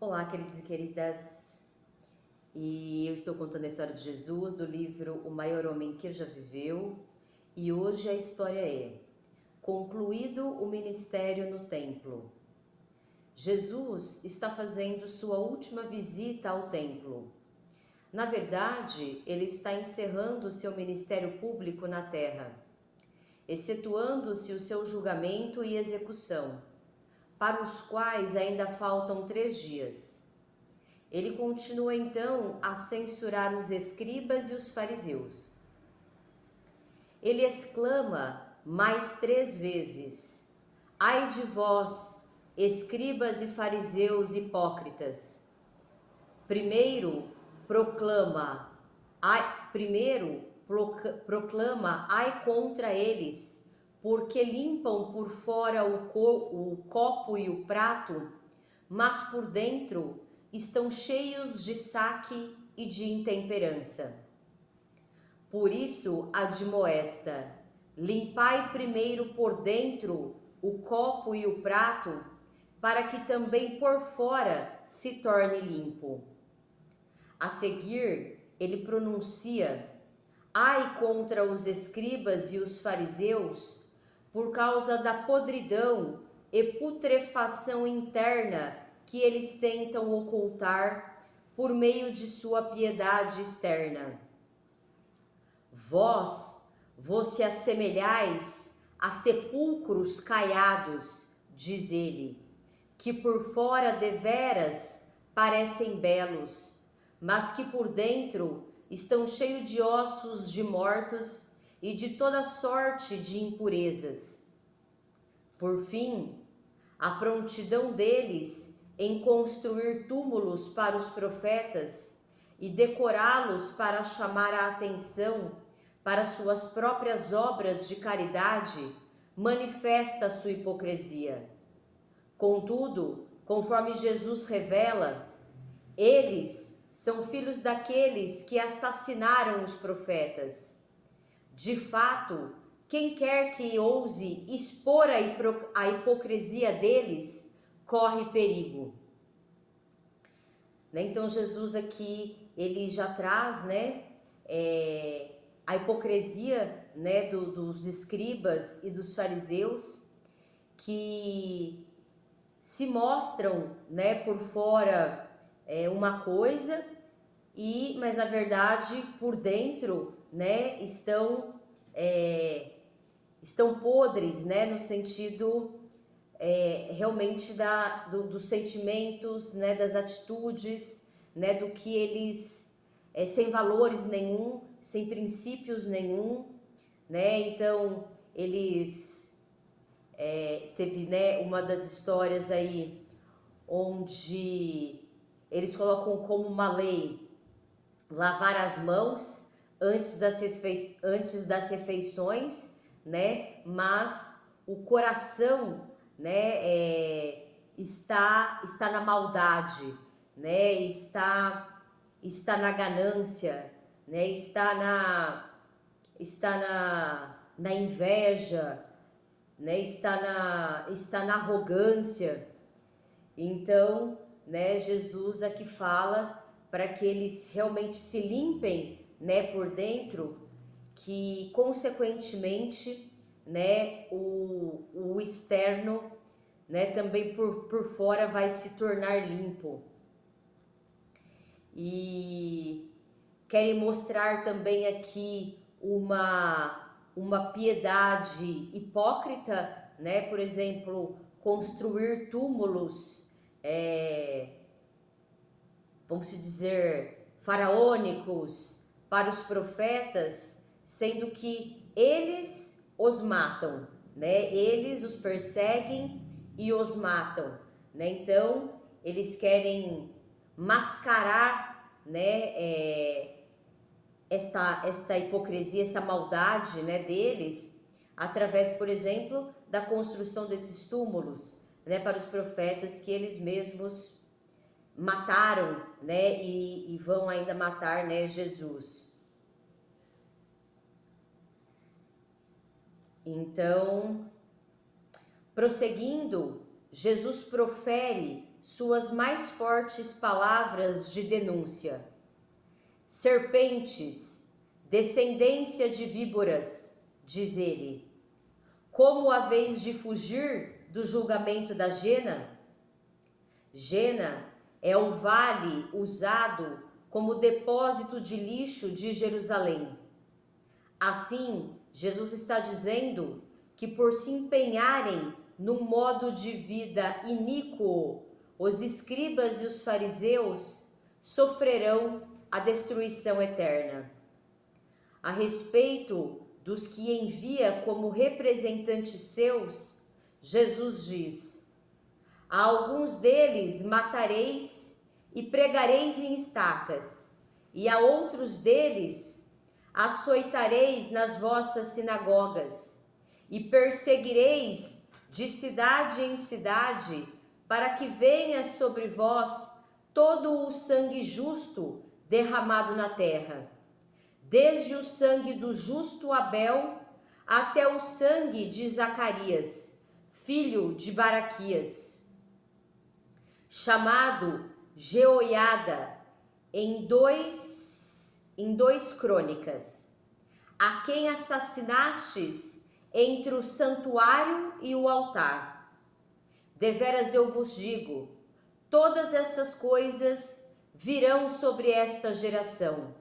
Olá, queridos e queridas, e eu estou contando a história de Jesus do livro O Maior Homem que Já Viveu, e hoje a história é: concluído o ministério no templo. Jesus está fazendo sua última visita ao templo. Na verdade, ele está encerrando seu ministério público na terra, excetuando-se o seu julgamento e execução, para os quais ainda faltam 3 dias. Ele continua então a censurar os escribas e os fariseus. Ele exclama mais 3 vezes: Ai de vós, escribas e fariseus hipócritas! Primeiro proclama, ai contra eles, porque limpam por fora o copo e o prato, mas por dentro estão cheios de saque e de intemperança. Por isso admoesta: limpai primeiro por dentro o copo e o prato, para que também por fora se torne limpo. A seguir, ele pronuncia: ai contra os escribas e os fariseus, por causa da podridão e putrefação interna que eles tentam ocultar por meio de sua piedade externa. Vós se assemelhais a sepulcros caiados, diz ele, que por fora deveras parecem belos, mas que por dentro estão cheios de ossos de mortos e de toda sorte de impurezas. Por fim, a prontidão deles em construir túmulos para os profetas e decorá-los para chamar a atenção para suas próprias obras de caridade manifesta sua hipocrisia. Contudo, conforme Jesus revela, eles são filhos daqueles que assassinaram os profetas. De fato, quem quer que ouse expor a hipocrisia deles, corre perigo. Então Jesus aqui, ele já traz, a hipocrisia, dos escribas e dos fariseus, que se mostram, por fora uma coisa, mas na verdade por dentro, estão podres, no sentido realmente dos sentimentos, das atitudes, do que eles, sem valores nenhum, sem princípios nenhum, então eles teve, uma das histórias aí onde eles colocam como uma lei lavar as mãos antes das refeições, mas o coração, está na maldade, está na ganância, está na inveja, está na arrogância. Então, Jesus aqui fala para que eles realmente se limpem, por dentro, que consequentemente, o externo, também por fora vai se tornar limpo. E querem mostrar também aqui uma piedade hipócrita, por exemplo, construir túmulos, vamos dizer, faraônicos para os profetas, sendo que eles os matam, eles os perseguem e os matam, então eles querem mascarar, esta hipocrisia, essa maldade, deles, através, por exemplo, da construção desses túmulos, para os profetas que eles mesmos mataram, e vão ainda matar, Jesus. Então, prosseguindo, Jesus profere suas mais fortes palavras de denúncia. Serpentes, descendência de víboras, diz ele, como haveis de fugir do julgamento da Jena? Jena é o vale usado como depósito de lixo de Jerusalém. Assim, Jesus está dizendo que por se empenharem num modo de vida iníquo, os escribas e os fariseus sofrerão a destruição eterna. A respeito dos que envia como representantes seus, Jesus diz: a alguns deles matareis e pregareis em estacas, e a outros deles açoitareis nas vossas sinagogas, e perseguireis de cidade em cidade, para que venha sobre vós todo o sangue justo derramado na terra, desde o sangue do justo Abel até o sangue de Zacarias, filho de Baraquias, chamado Jeoiada em dois crônicas, a quem assassinastes entre o santuário e o altar. Deveras eu vos digo, todas essas coisas virão sobre esta geração.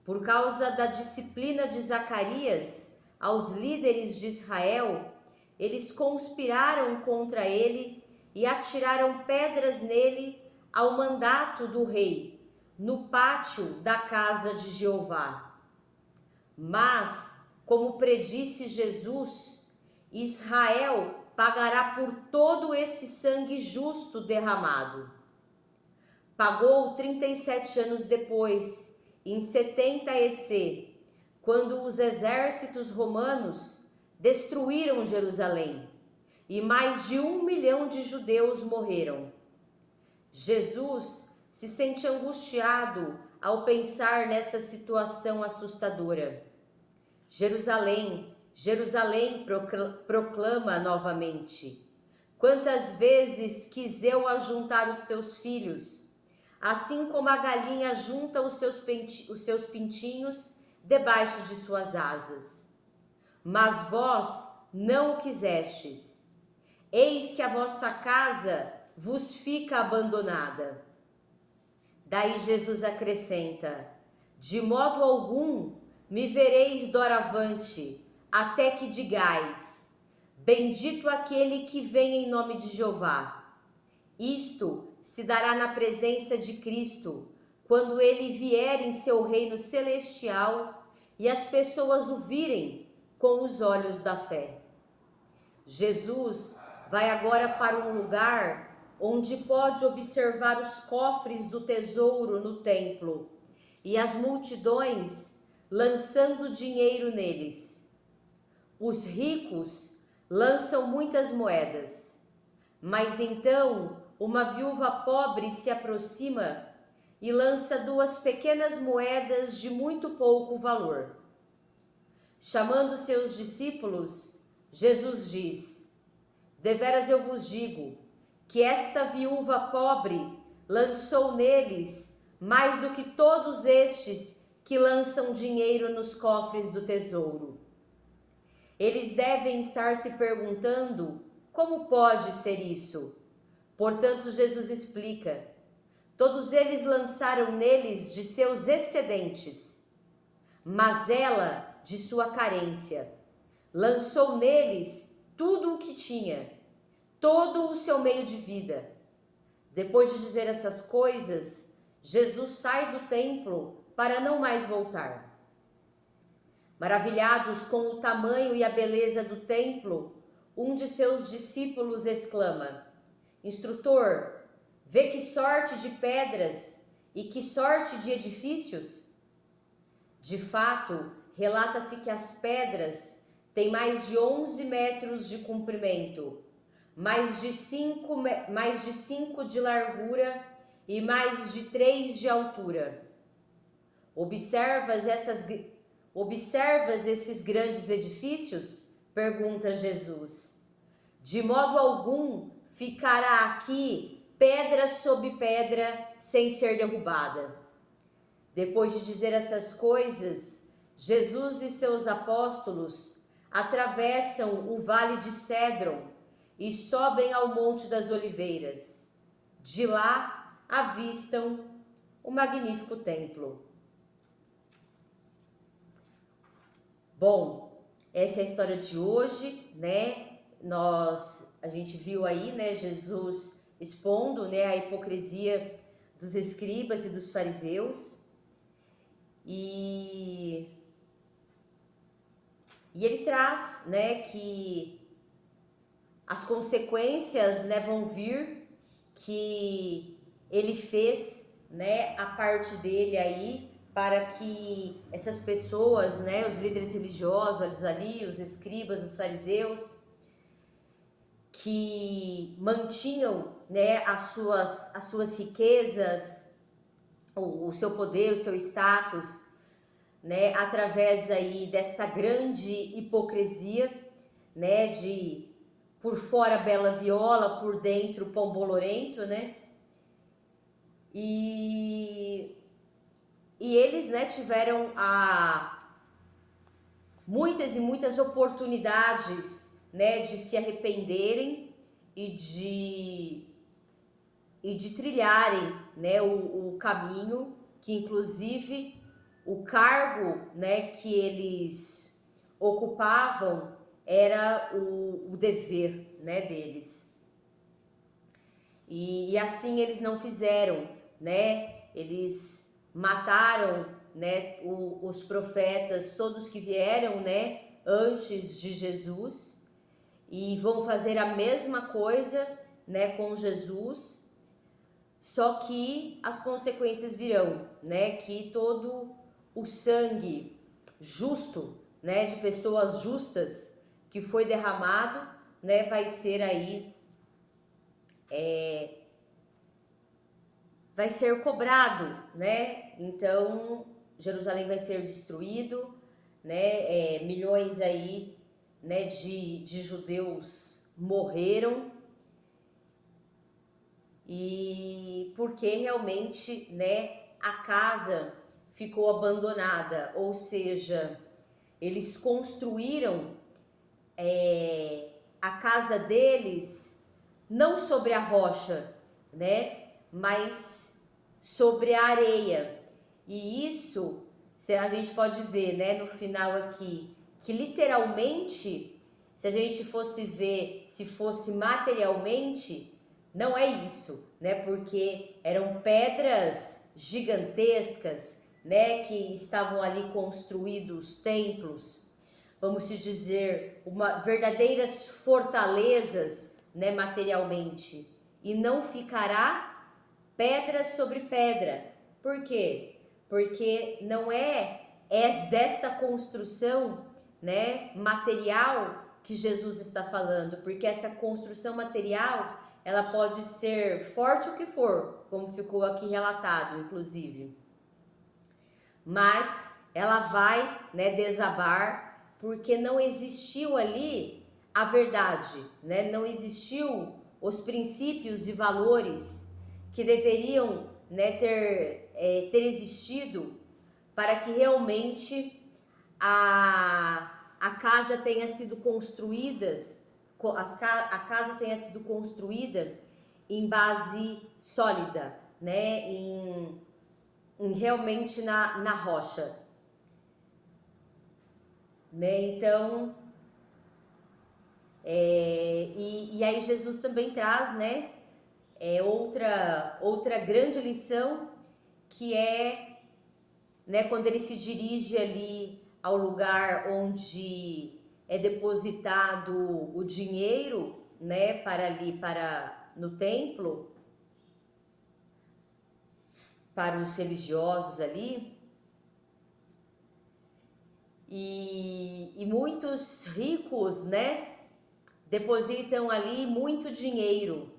Por causa da disciplina de Zacarias aos líderes de Israel, eles conspiraram contra ele e atiraram pedras nele ao mandato do rei, no pátio da casa de Jeová. Mas, como predisse Jesus, Israel pagará por todo esse sangue justo derramado. Pagou 37 anos depois, em 70 EC, quando os exércitos romanos destruíram Jerusalém e mais de 1 milhão de judeus morreram. Jesus se sente angustiado ao pensar nessa situação assustadora. Jerusalém, Jerusalém, proclama novamente: quantas vezes quis eu ajuntar os teus filhos, assim como a galinha junta os seus pintinhos debaixo de suas asas. Mas vós não o quisestes. Eis que a vossa casa vos fica abandonada. Daí Jesus acrescenta: de modo algum me vereis doravante, até que digais: bendito aquele que vem em nome de Jeová. Isto se dará na presença de Cristo, quando ele vier em seu reino celestial e as pessoas o virem com os olhos da fé. Jesus vai agora para um lugar onde pode observar os cofres do tesouro no templo e as multidões lançando dinheiro neles. Os ricos lançam muitas moedas, mas então uma viúva pobre se aproxima e lança 2 pequenas moedas de muito pouco valor. Chamando seus discípulos, Jesus diz: deveras eu vos digo que esta viúva pobre lançou neles mais do que todos estes que lançam dinheiro nos cofres do tesouro. Eles devem estar se perguntando: como pode ser isso? Portanto, Jesus explica: todos eles lançaram neles de seus excedentes, mas ela de sua carência. Lançou neles tudo o que tinha, todo o seu meio de vida. Depois de dizer essas coisas, Jesus sai do templo para não mais voltar. Maravilhados com o tamanho e a beleza do templo, um de seus discípulos exclama: Instrutor, vê que sorte de pedras e que sorte de edifícios? De fato, relata-se que as pedras têm mais de 11 metros de comprimento, mais de 5 de largura e mais de 3 de altura. Observas esses grandes edifícios? Pergunta Jesus. De modo algum ficará aqui pedra sobre pedra sem ser derrubada. Depois de dizer essas coisas, Jesus e seus apóstolos atravessam o vale de Cédron e sobem ao Monte das Oliveiras. De lá avistam o magnífico templo. Bom, essa é a história de hoje, né? A gente viu aí, né, Jesus expondo, né, a hipocrisia dos escribas e dos fariseus. E ele traz, né, que as consequências, né, vão vir, que ele fez, né, a parte dele aí para que essas pessoas, né, os líderes religiosos ali, os escribas, os fariseus, que mantinham, né, as suas riquezas, o seu poder, o seu status, né, através aí desta grande hipocrisia, né, de por fora bela viola, por dentro pão bolorento, né, e eles, né, tiveram muitas e muitas oportunidades, né, de se arrependerem e de trilharem, né, o caminho, que inclusive o cargo, né, que eles ocupavam era o dever, né, deles. E assim eles não fizeram, né? Eles mataram, né, os profetas, todos que vieram, né, antes de Jesus, e vão fazer a mesma coisa, né, com Jesus. Só que as consequências virão, né? Que todo o sangue justo, né, de pessoas justas que foi derramado, né, vai ser aí vai ser cobrado, né? Então Jerusalém vai ser destruído, né? Milhões aí, né, de judeus morreram, e porque realmente, né, a casa ficou abandonada, ou seja, eles construíram a casa deles não sobre a rocha, né, mas sobre a areia. E isso a gente pode ver, né, no final aqui, que literalmente, se a gente fosse ver, se fosse materialmente, não é isso, né? Porque eram pedras gigantescas, né, que estavam ali construídos templos, vamos se dizer, verdadeiras fortalezas, né, materialmente. E não ficará pedra sobre pedra. Por quê? Porque não é desta construção, né, material que Jesus está falando, porque essa construção material, ela pode ser forte o que for, como ficou aqui relatado, inclusive, mas ela vai, né, desabar, porque não existiu ali a verdade, né? Não existiu os princípios e valores que deveriam, né, ter existido para que realmente a casa tenha sido construída, a casa tenha sido construída em base sólida, né, em realmente na rocha, né? Então, e aí Jesus também traz, né, outra grande lição, que é, né, quando ele se dirige ali ao lugar onde é depositado o dinheiro, né, para no templo, para os religiosos ali, e muitos ricos, né, depositam ali muito dinheiro,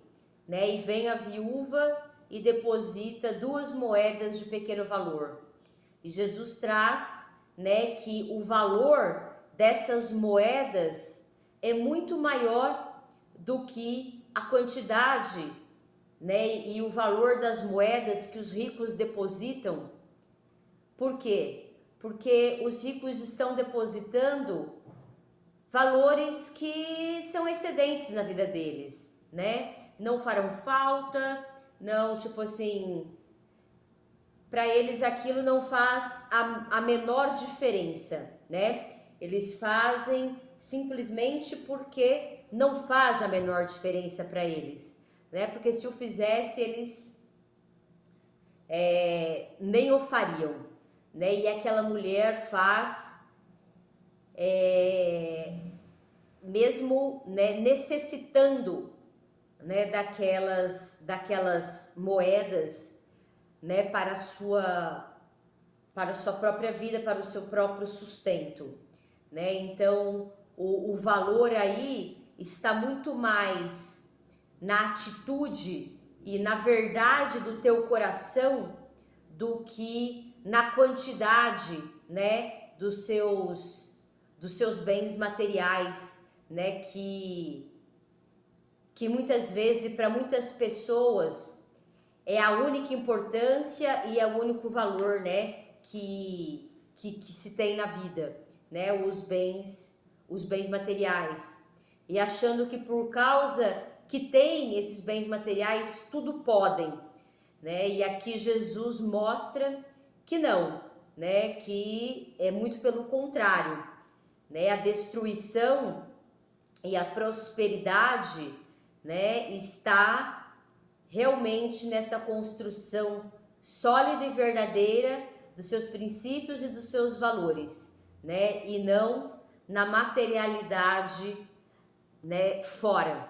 né, e vem a viúva e deposita 2 moedas de pequeno valor. E Jesus traz, né, que o valor dessas moedas é muito maior do que a quantidade né? E o valor das moedas que os ricos depositam. Por quê? Porque os ricos estão depositando valores que são excedentes na vida deles, né? Não farão falta, não, tipo assim, para eles aquilo não faz a menor diferença, né? Eles fazem simplesmente porque não faz a menor diferença para eles, né? Porque se o fizesse, eles nem o fariam, né? E aquela mulher faz, mesmo, né, necessitando, né, daquelas moedas, né, para a sua própria vida, para o seu próprio sustento, né? Então o valor aí está muito mais na atitude e na verdade do teu coração do que na quantidade, né, dos seus bens materiais, né, que muitas vezes para muitas pessoas é a única importância e é o único valor, né, que se tem na vida, né, os bens materiais, e achando que por causa que tem esses bens materiais tudo podem, né? E aqui Jesus mostra que não, né, que é muito pelo contrário, né? A destruição e a prosperidade, né, está realmente nessa construção sólida e verdadeira dos seus princípios e dos seus valores, né, e não na materialidade, né, fora.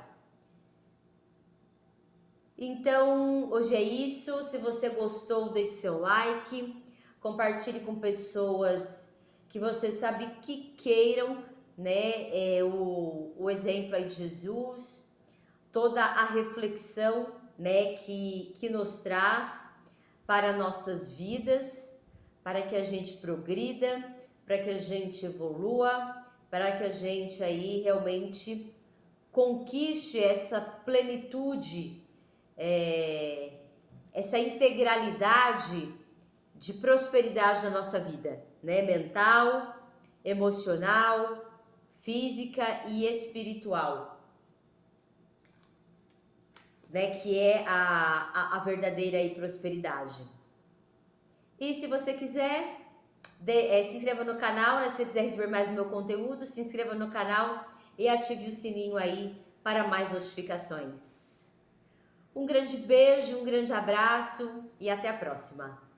Então, hoje é isso. Se você gostou, deixe seu like, compartilhe com pessoas que você sabe que queiram, né, o exemplo aí de Jesus, toda a reflexão, né, que nos traz para nossas vidas, para que a gente progrida, para que a gente evolua, para que a gente aí realmente conquiste essa plenitude, essa integralidade de prosperidade na nossa vida, né? Mental, emocional, física e espiritual, né? Que é a verdadeira aí prosperidade. E se você quiser, se inscreva no canal, né? Se você quiser receber mais do meu conteúdo, se inscreva no canal e ative o sininho aí para mais notificações. Um grande beijo, um grande abraço e até a próxima!